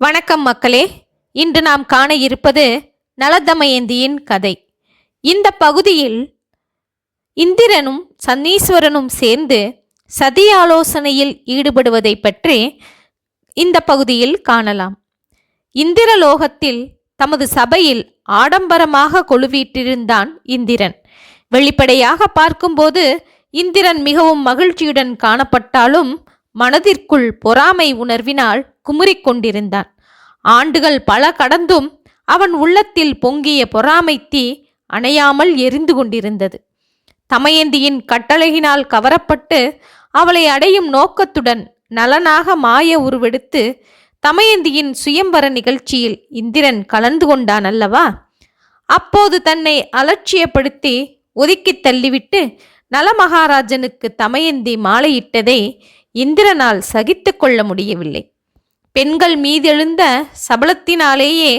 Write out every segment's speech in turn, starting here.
வணக்கம் மக்களே. இன்று நாம் காண இருப்பது நலதமயந்தியின் கதை. இந்த பகுதியில் இந்திரனும் சனீஸ்வரனும் சேர்ந்து சதி ஆலோசனையில் ஈடுபடுவதை பற்றி இந்த பகுதியில் காணலாம். இந்திரலோகத்தில் தமது சபையில் ஆடம்பரமாக கொலுவீற்றிருந்தான் இந்திரன். வெளிப்படையாக பார்க்கும்போது இந்திரன் மிகவும் மகிழ்ச்சியுடன் காணப்பட்டாலும் மனதிற்குள் பொறாமை உணர்வினால் குமுறிக் கொண்டிருந்தான். ஆண்டுகள் பல கடந்தும் அவன் உள்ளத்தில் பொங்கிய பொறாமை தீ அணையாமல் எரிந்து கொண்டிருந்தது. தமயந்தியின் கட்டளையினால் கவரப்பட்டு அவளை அடையும் நோக்கத்துடன் நலனாக மாய உருவெடுத்து தமயந்தியின் சுயம்பர நிகழ்ச்சியில் இந்திரன் கலந்து கொண்டான் அல்லவா? அப்போது தன்னை அலட்சியப்படுத்தி ஒதுக்கி தள்ளிவிட்டு நலமகாராஜனுக்கு தமயந்தி மாலையிட்டதை இந்திரனால் சகித்து கொள்ள முடியவில்லை. பெண்கள் மீதெழுந்த சபலத்தினாலேயே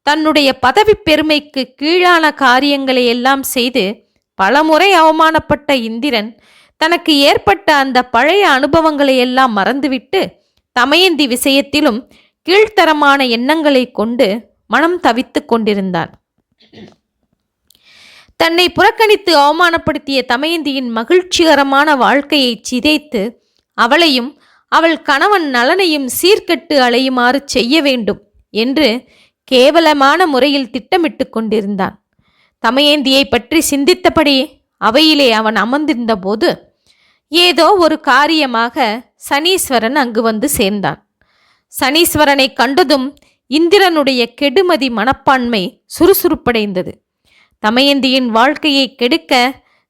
தன்னுடைய பதவி பெருமைக்கு கீழான காரியங்களை எல்லாம் செய்து பலமுறை அவமானப்பட்ட இந்திரன் தனக்கு ஏற்பட்ட அந்த பழைய அனுபவங்களை எல்லாம் மறந்துவிட்டு தமயந்தி விஷயத்திலும் கீழ்த்தரமான எண்ணங்களை கொண்டு மனம் தவித்து கொண்டிருந்தான். தன்னை புறக்கணித்து அவமானப்படுத்திய தமயந்தியின் மகிழ்ச்சிகரமான வாழ்க்கையை சிதைத்து அவளையும் அவள் கணவன் நலனையும் சீர்கெட்டு அலையுமாறு செய்ய வேண்டும் என்று கேவலமான முறையில் திட்டமிட்டு கொண்டிருந்தான். தமயந்தியை பற்றி சிந்தித்தபடி அவையிலே அவன் அமர்ந்திருந்த போது ஏதோ ஒரு காரியமாக சனீஸ்வரன் அங்கு வந்து சேர்ந்தான். சனீஸ்வரனை கண்டதும் இந்திரனுடைய கெடுமதி மனப்பான்மை சுறுசுறுப்படைந்தது. தமயந்தியின் வாழ்க்கையை கெடுக்க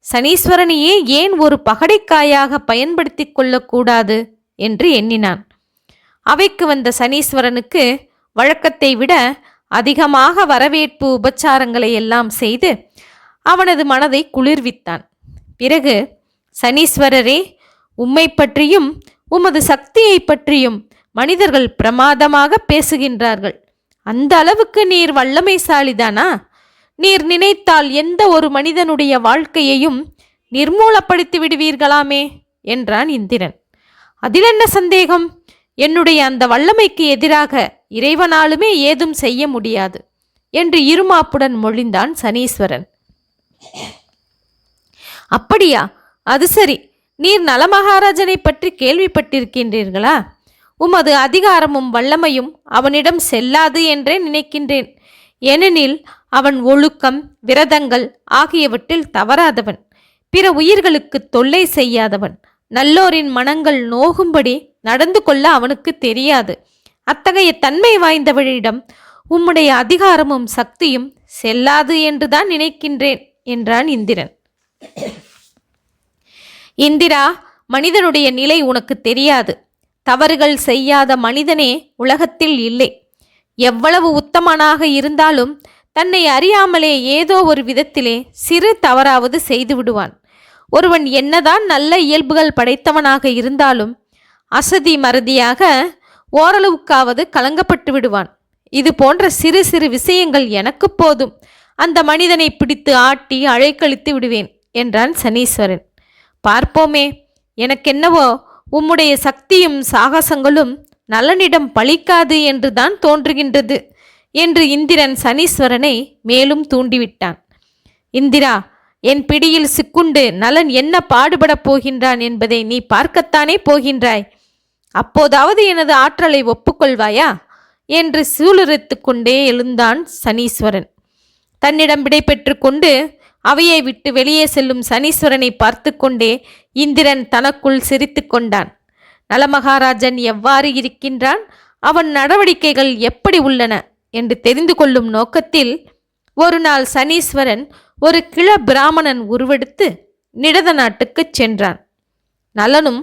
சனீஸ்வரனையே ஏன் ஒரு பகடைக்காயாக பயன்படுத்தி கொள்ளக்கூடாது என்று எண்ணினான். அவைக்கு வந்த சனீஸ்வரனுக்கு வழக்கத்தை விட அதிகமாக வரவேற்பு உபச்சாரங்களை எல்லாம் செய்து அவனது மனதை குளிர்வித்தான். பிறகு, சனீஸ்வரரே, உம்மை பற்றியும் உமது சக்தியை பற்றியும் மனிதர்கள் பிரமாதமாக பேசுகின்றார்கள். அந்த அளவுக்கு நீர் வல்லமைசாலிதானா? நீர் நினைத்தால் எந்த ஒரு மனிதனுடைய வாழ்க்கையையும் நிர்மூலப்படுத்தி விடுவீர்களாமே என்றான் இந்திரன். அதில் என்ன சந்தேகம்? என்னுடைய அந்த வல்லமைக்கு எதிராக இறைவனாலுமே ஏதும் செய்ய முடியாது என்று இருமாப்புடன் மொழிந்தான் சனீஸ்வரன். அப்படியா? அது சரி. நீர் நலமகாராஜனை பற்றி கேள்விப்பட்டிருக்கின்றீர்களா? உமது அதிகாரமும் வல்லமையும் அவனிடம் செல்லாது என்றே நினைக்கின்றேன். ஏனெனில் அவன் ஒழுக்கம், விரதங்கள் ஆகியவற்றில் தவறாதவன், பிற உயிர்களுக்கு தொல்லை செய்யாதவன், நல்லோரின் மனங்கள் நோகும்படி நடந்து கொள்ள அவனுக்கு தெரியாது. அத்தகைய தன்மை வாய்ந்தவனிடம் உம்முடைய அதிகாரமும் சக்தியும் செல்லாது என்றுதான் நினைக்கின்றேன் என்றான் இந்திரன். இந்திரா, மனிதனுடைய நிலை உனக்கு தெரியாது. தவறுகள் செய்யாத மனிதனே உலகத்தில் இல்லை. எவ்வளவு உத்தமனாக இருந்தாலும் தன்னை அறியாமலே ஏதோ ஒரு விதத்திலே சிறு தவறாவது செய்து விடுவான். ஒருவன் என்னதான் நல்ல இயல்புகள் படைத்தவனாக இருந்தாலும் அசதி மறதியாக ஓரளவுக்காவது கலங்கப்பட்டு விடுவான். இது போன்ற சிறு சிறு விஷயங்கள் எனக்கு போதும். அந்த மனிதனை பிடித்து ஆட்டி அழைக்கழித்து விடுவேன் என்றான் சனீஸ்வரன். பார்ப்போமே, எனக்கென்னவோ உம்முடைய சக்தியும் சாகசங்களும் நலனிடம் பலிக்காது என்றுதான் தோன்றுகின்றது என்று இந்திரன் சனீஸ்வரனை மேலும் தூண்டிவிட்டான். இந்திரா, என் பிடியில் சிக்குண்டு நலன் என்ன பாடுபடப் போகின்றான் என்பதை நீ பார்க்கத்தானே போகின்றாய். அப்போதாவது எனது ஆற்றலை ஒப்புக்கொள்வாயா என்று சூளுரைத்து கொண்டே எழுந்தான் சனீஸ்வரன். தன்னிடம் விடை பெற்று கொண்டு அவையை விட்டு வெளியே செல்லும் சனீஸ்வரனை பார்த்து கொண்டே இந்திரன் தனக்குள் சிரித்து கொண்டான். நலமகாராஜன் எவ்வாறு இருக்கின்றான், அவன் நடவடிக்கைகள் எப்படி உள்ளன என்று தெரிந்து கொள்ளும் நோக்கத்தில் ஒரு நாள் சனீஸ்வரன் ஒரு கிழ பிராமணன் உருவெடுத்து நிடத நாட்டுக்குச் சென்றான். நலனும்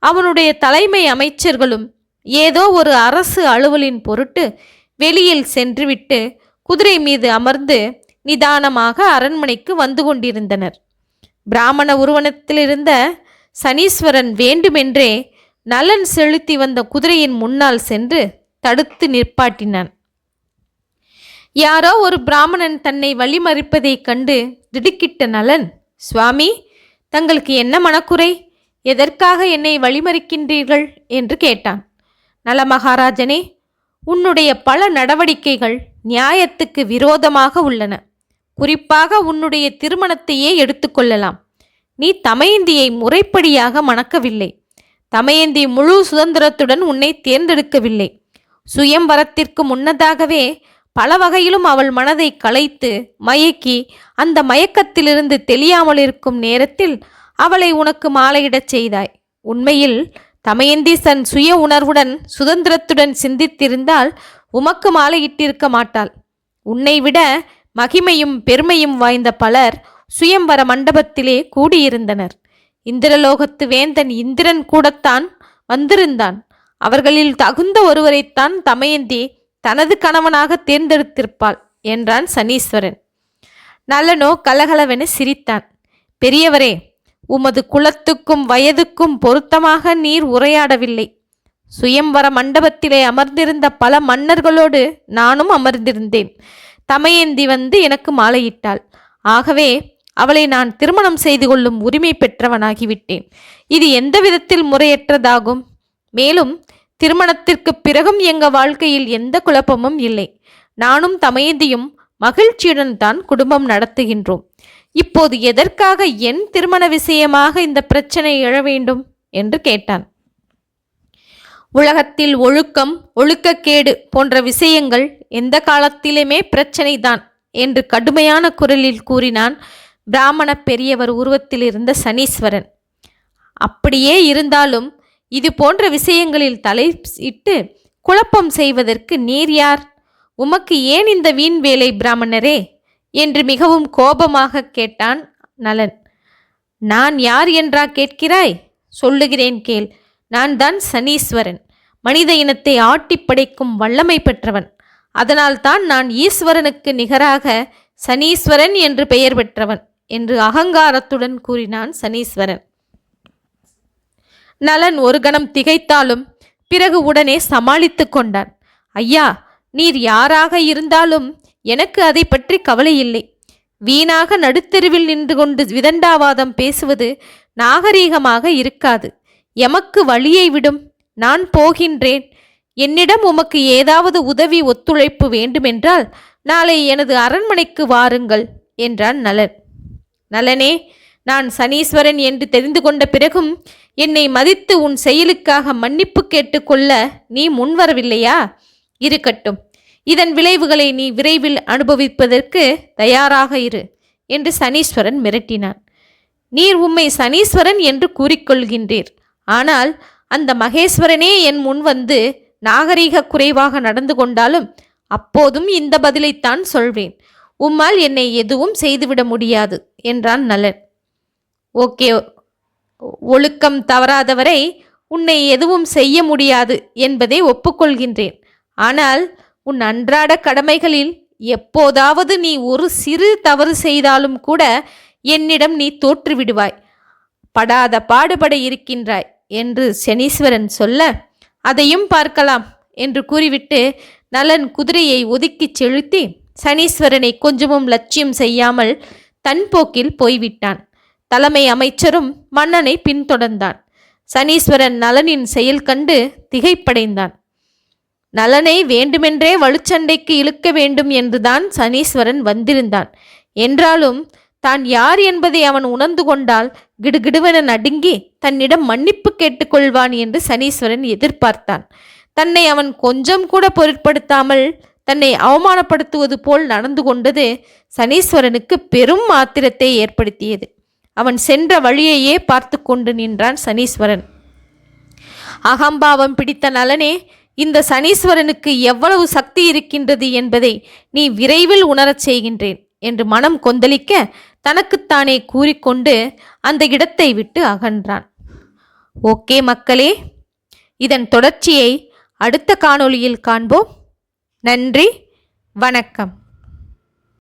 அவனுடைய தலைமை அமைச்சர்களும் ஏதோ ஒரு அரசு அலுவலின் பொருட்டு வெளியில் சென்றுவிட்டு குதிரை மீது அமர்ந்து நிதானமாக அரண்மனைக்கு வந்து கொண்டிருந்தனர். பிராமண உருவனத்திலிருந்த சனீஸ்வரன் வேண்டுமென்றே நலன் செலுத்தி வந்த குதிரையின் முன்னால் சென்று தடுத்து நிற்பாட்டினான். யாரோ ஒரு பிராமணன் தன்னை வழிமறிப்பதைக் கண்டு திடுக்கிட்ட நலன், சுவாமி, தங்களுக்கு என்ன மனக்குறை? எதற்காக என்னை வழிமறிக்கின்றீர்கள் என்று கேட்டான். நலமகாராஜனே, உன்னுடைய பல நடவடிக்கைகள் நியாயத்துக்கு விரோதமாக உள்ளன. குறிப்பாக உன்னுடைய திருமணத்தையே எடுத்துக்கொள்ளலாம். நீ தமயந்தியை முறைப்படியாக மணக்கவில்லை. தமயந்தி முழு சுதந்திரத்துடன் உன்னை தேர்ந்தெடுக்கவில்லை. சுயம்வரத்திற்கு முன்னதாகவே பல வகையிலும் அவள் மனதை கலைத்து மயக்கி அந்த மயக்கத்திலிருந்து தெளியாமல் இருக்கும் நேரத்தில் அவளை உனக்கு மாலையிடச் செய்தாய். உண்மையில் தமயந்தி தன் சுய உணர்வுடன் சுதந்திரத்துடன் சிந்தித்திருந்தால் உமக்கு மாலையிட்டிருக்க மாட்டாள். உன்னை விட மகிமையும் பெருமையும் வாய்ந்த பலர் சுயம்வர மண்டபத்திலே கூடியிருந்தனர். இந்திரலோகத்து வேந்தன் இந்திரன் கூடத்தான் வந்திருந்தான். அவர்களில் தகுந்த ஒருவரைத்தான் தமயந்தி தனது கணவனாக தேர்ந்தெடுத்திருப்பாள் என்றான் சனீஸ்வரன். நலனோ கலகலவென சிரித்தான். பெரியவரே, உமது குலத்துக்கும் வயதுக்கும் பொருத்தமாக நீர் உரையாடவில்லை. சுயம்வர மண்டபத்திலே அமர்ந்திருந்த பல மன்னர்களோடு நானும் அமர்ந்திருந்தேன். தமயந்தி வந்து எனக்கு மாலையிட்டாள். ஆகவே அவளை நான் திருமணம் செய்து கொள்ளும் உரிமை பெற்றவனாகிவிட்டேன். இது எந்த விதத்தில் முறையற்றதாகும்? மேலும் திருமணத்திற்கு பிறகும் எங்க வாழ்க்கையில் எந்த குழப்பமும் இல்லை. நானும் தமயந்தியும் மகிழ்ச்சியுடன் தான் குடும்பம் நடத்துகின்றோம். இப்போது எதற்காக என் திருமண விஷயமாக இந்த பிரச்சனை எழ வேண்டும் என்று கேட்டான். உலகத்தில் ஒழுக்கம், ஒழுக்கக்கேடு போன்ற விஷயங்கள் எந்த காலத்திலுமே பிரச்சனைதான் என்று கடுமையான குரலில் கூறினான் பிராமண பெரியவர் உருவத்தில் இருந்த சனீஸ்வரன். அப்படியே இருந்தாலும் இது போன்ற விஷயங்களில் தலையிட்டு குழப்பம் செய்வதற்கு நீர் யார்? உமக்கு ஏன் இந்த வீண் வேலை பிராமணரே என்று மிகவும் கோபமாக கேட்டான் நலன். நான் யார் என்றா கேட்கிறாய்? சொல்லுகிறேன் கேள். நான் தான் சனீஸ்வரன். மனித இனத்தை ஆட்டி படைக்கும் வல்லமை பெற்றவன். அதனால்தான் நான் ஈஸ்வரனுக்கு நிகராக சனீஸ்வரன் என்று பெயர் பெற்றவன் என்று அகங்காரத்துடன் கூறினான் சனீஸ்வரன். நலன் ஒரு கணம் திகைத்தாலும் பிறகு உடனே சமாளித்து கொண்டான். ஐயா, நீர் யாராக இருந்தாலும் எனக்கு அதை பற்றி கவலை இல்லை. வீணாக நடுத்தெருவில் நின்று கொண்டு விதண்டாவாதம் பேசுவது நாகரீகமாக இருக்காது. எமக்கு வழியை விடும். நான் போகின்றேன். என்னிடம் உமக்கு ஏதாவது உதவி ஒத்துழைப்பு வேண்டுமென்றால் நாளை எனது அரண்மனைக்கு வாருங்கள் என்றான் நலன். நலனே, நான் சனீஸ்வரன் என்று தெரிந்து கொண்ட பிறகும் என்னை மதித்து உன் செயலுக்காக மன்னிப்பு கேட்டுக்கொள்ள நீ முன்வரவில்லையா? இருக்கட்டும், இதன் விளைவுகளை நீ விரைவில் அனுபவிப்பதற்கு தயாராக இரு என்று சனீஸ்வரன் மிரட்டினான். நீர் உம்மை சனீஸ்வரன் என்று கூறிக்கொள்கின்றீர். ஆனால் அந்த மகேஸ்வரனே என் முன் வந்து நாகரீக குறைவாக நடந்து கொண்டாலும் அப்போதும் இந்த பதிலைத்தான் சொல்வேன். உம்மால் என்னை எதுவும் செய்துவிட முடியாது என்றான் நலன். ஓகே, ஒழுக்கம் தவறாதவரை உன்னை எதுவும் செய்ய முடியாது என்பதை ஒப்புக்கொள்கின்றேன். ஆனால் உன் அன்றாட கடமைகளில் எப்போதாவது நீ ஒரு சிறு தவறு செய்தாலும் கூட என்னிடம் நீ தோற்றுவிடுவாய். படாத பாடுபட இருக்கின்றாய் என்று சனீஸ்வரன் சொல்ல, அதையும் பார்க்கலாம் என்று கூறிவிட்டு நலன் குதிரையை ஒதுக்கிச் செலுத்தி சனீஸ்வரனை கொஞ்சமும் லட்சியம் செய்யாமல் தன் போக்கில் போய்விட்டான். தலைமை அமைச்சரும் மன்னனை பின்தொடர்ந்தான். சனீஸ்வரன் நலனின் செயல் கண்டு திகைப்படைந்தான். நலனை வேண்டுமென்றே வலுச்சண்டைக்கு இழுக்க வேண்டும் என்றுதான் சனீஸ்வரன் வந்திருந்தான். என்றாலும் தான் யார் என்பதை அவன் உணர்ந்து கொண்டால் கிடுகிடுவென நடுங்கி தன்னிடம் மன்னிப்பு கேட்டுக்கொள்வான் என்று சனீஸ்வரன் எதிர்பார்த்தான். தன்னை அவன் கொஞ்சம் கூட பொருட்படுத்தாமல் தன்னை அவமானப்படுத்துவது போல் நடந்து கொண்டது சனீஸ்வரனுக்கு பெரும் ஆத்திரத்தை ஏற்படுத்தியது. அவன் சென்ற வழியையே பார்த்து கொண்டு நின்றான் சனீஸ்வரன். அகம்பாவம் பிடித்த நலனே, இந்த சனீஸ்வரனுக்கு எவ்வளவு சக்தி இருக்கின்றது என்பதை நீ விரைவில் உணரச் செய்கின்றேன் என்று மனம் கொந்தளிக்க தனக்குத்தானே கூறிக்கொண்டு அந்த இடத்தை விட்டு அகன்றான். ஓகே மக்களே, இதன் தொடர்ச்சியை அடுத்த காணொளியில் காண்போம். நன்றி, வணக்கம்.